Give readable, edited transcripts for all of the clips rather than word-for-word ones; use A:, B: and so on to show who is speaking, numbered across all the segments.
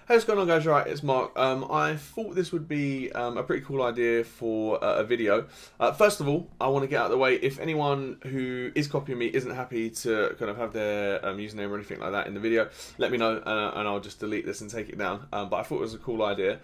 A: Hey, what's going on, guys? Right, it's Mark. I thought this would be a pretty cool idea for a video. First of all, I want to get out of the way. If anyone who is copying me isn't happy to kind of have their username or anything like that in the video, let me know and I'll just delete this and take it down. But I thought it was a cool idea.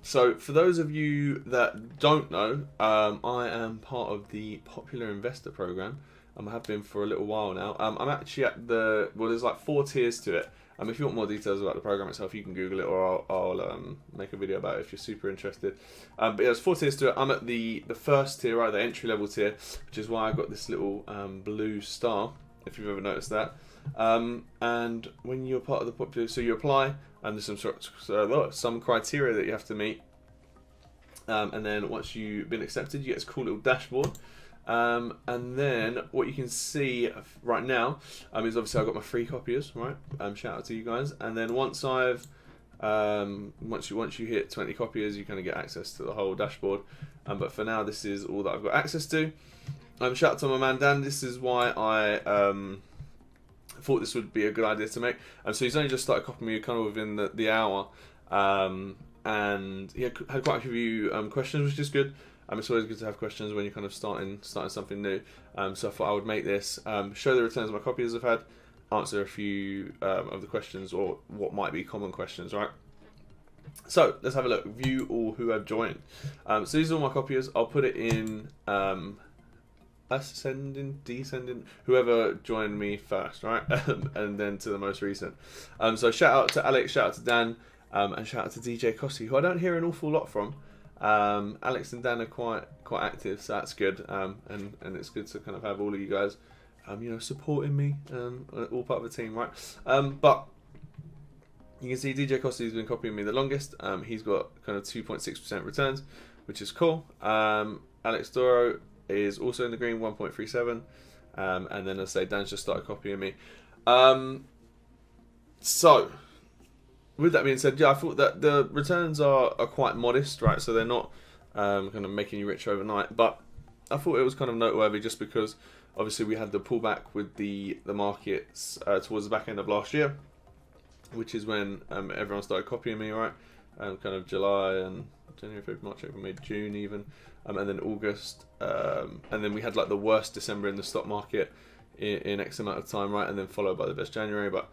A: So for those of you that don't know, I am part of the Popular Investor Program. I have been for a little while now. I'm actually at there's like 4 tiers to it. If you want more details about the program itself, you can Google it, or I'll make a video about it if you're super interested. But yeah, there's 4 tiers to it. I'm at the first tier, right, the entry level tier, which is why I got this little blue star, if you've ever noticed that. And when you're part of the popular, so you apply, and there's some criteria that you have to meet. And then once you've been accepted, you get this cool little dashboard. And then what you can see right now is obviously I've got my free copiers, right? Shout out to you guys. And then once I've once you hit 20 copiers, you kind of get access to the whole dashboard. But for now, this is all that I've got access to. Shout out to my man Dan. This is why I thought this would be a good idea to make. So he's only just started copying me kind of within the hour, and he had quite a few questions, which is good. It's always good to have questions when you're kind of starting something new. So I thought I would make this, show the returns my copiers have had, answer a few of the questions, or what might be common questions, right? So let's have a look. View all who have joined. So these are all my copiers. I'll put it in ascending, descending, whoever joined me first, right? And then to the most recent. So shout out to Alex, shout out to Dan, and shout out to DJ Kossi, who I don't hear an awful lot from. Alex and Dan are quite active, so that's good, and it's good to kind of have all of you guys supporting me, all part of the team, right? But you can see DJ Costi has been copying me the longest. He's got kind of 2.6% returns, which is cool. Alex Doro is also in the green, 1.37, and then as I say, Dan's just started copying me. So with that being said, yeah, I thought that the returns are quite modest, right? So they're not kind of making you rich overnight. But I thought it was kind of noteworthy just because obviously we had the pullback with the markets towards the back end of last year, which is when everyone started copying me, right? Kind of July and January, February, March, April, May, June even, and then August. And then we had like the worst December in the stock market in X amount of time, right? And then followed by the best January. But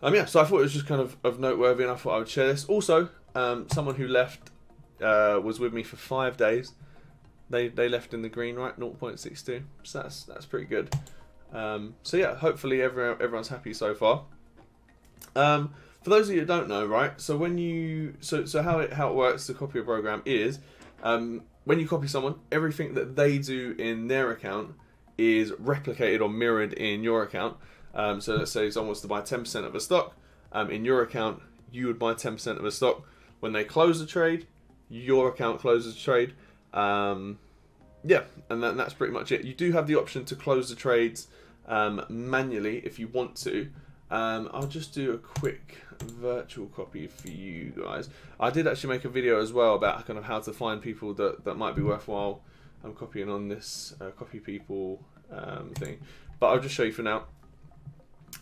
A: yeah, so I thought it was just kind of noteworthy, and I thought I would share this. Also, someone who left was with me for 5 days. They left in the green, right, 0.62. So that's pretty good. So yeah, hopefully everyone's happy so far. For those of you who don't know, right, so when you how it works, the Copier program is when you copy someone, everything that they do in their account is replicated or mirrored in your account. So let's say someone wants to buy 10% of a stock. In your account, you would buy 10% of a stock. When they close the trade, your account closes the trade. Yeah, and that's pretty much it. You do have the option to close the trades manually if you want to. I'll just do a quick virtual copy for you guys. I did actually make a video as well about kind of how to find people that might be worthwhile. I'm copying on this copy people thing, but I'll just show you for now.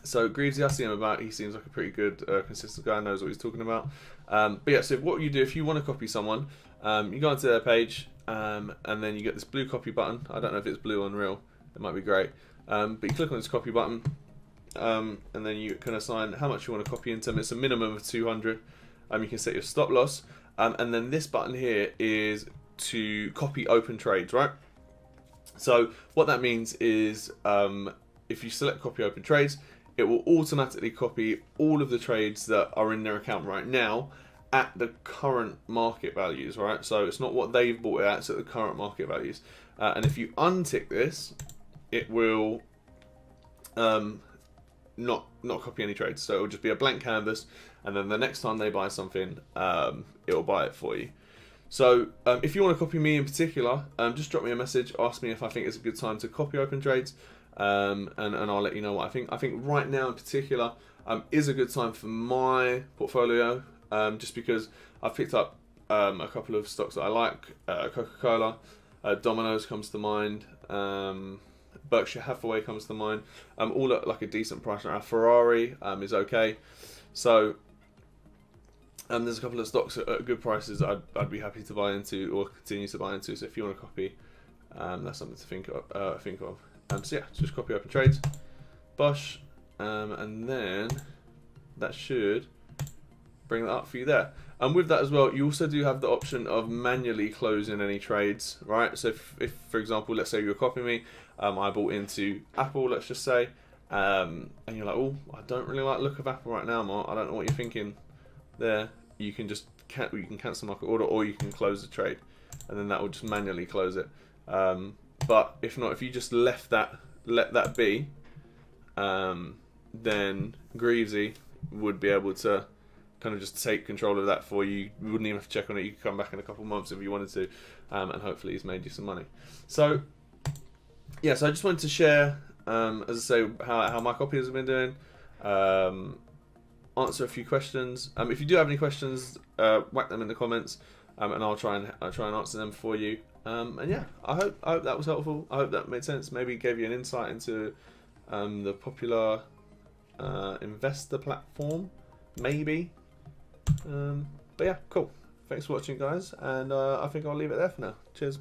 A: So Greavesy, I see him about. He seems like a pretty good, consistent guy. Knows what he's talking about. But yeah, so what you do if you want to copy someone, you go onto their page, and then you get this blue copy button. I don't know if it's blue on real. It might be grey. But you click on this copy button, and then you can assign how much you want to copy into them. It's a minimum of 200. You can set your stop loss, and then this button here is to copy open trades, right? So what that means is, if you select copy open trades, it will automatically copy all of the trades that are in their account right now at the current market values, right? So it's not what they've bought it at, it's at the current market values. And if you untick this, it will not copy any trades. So it will just be a blank canvas, and then the next time they buy something, it will buy it for you. So if you want to copy me in particular, just drop me a message, ask me if I think it's a good time to copy open trades. And I'll let you know what I think. I think right now in particular is a good time for my portfolio, just because I've picked up a couple of stocks that I like. Coca-Cola, Domino's comes to mind, Berkshire Hathaway comes to mind, all at like a decent price. Now Ferrari is okay. So There's a couple of stocks at good prices that I'd be happy to buy into or continue to buy into. So if you want to copy, that's something to think of. So yeah, just copy open trades, Bosh, and then that should bring that up for you there. And with that as well, you also do have the option of manually closing any trades, right? So if for example, let's say you're copying me, I bought into Apple, let's just say, and you're like, oh, I don't really like the look of Apple right now, Mark. I don't know what you're thinking there. You can just you can cancel market order, or you can close the trade, and then that will just manually close it. But if not, if you just let that be, then Greavesy would be able to kind of just take control of that for you. You wouldn't even have to check on it. You could come back in a couple of months if you wanted to, and hopefully he's made you some money. So yeah, so I just wanted to share, as I say, how my copiers have been doing. Answer a few questions. If you do have any questions, whack them in the comments, and I'll try and answer them for you. And yeah, I hope that was helpful. I hope that made sense. Maybe gave you an insight into the popular investor platform, maybe. But yeah, cool. Thanks for watching, guys, and I think I'll leave it there for now. Cheers.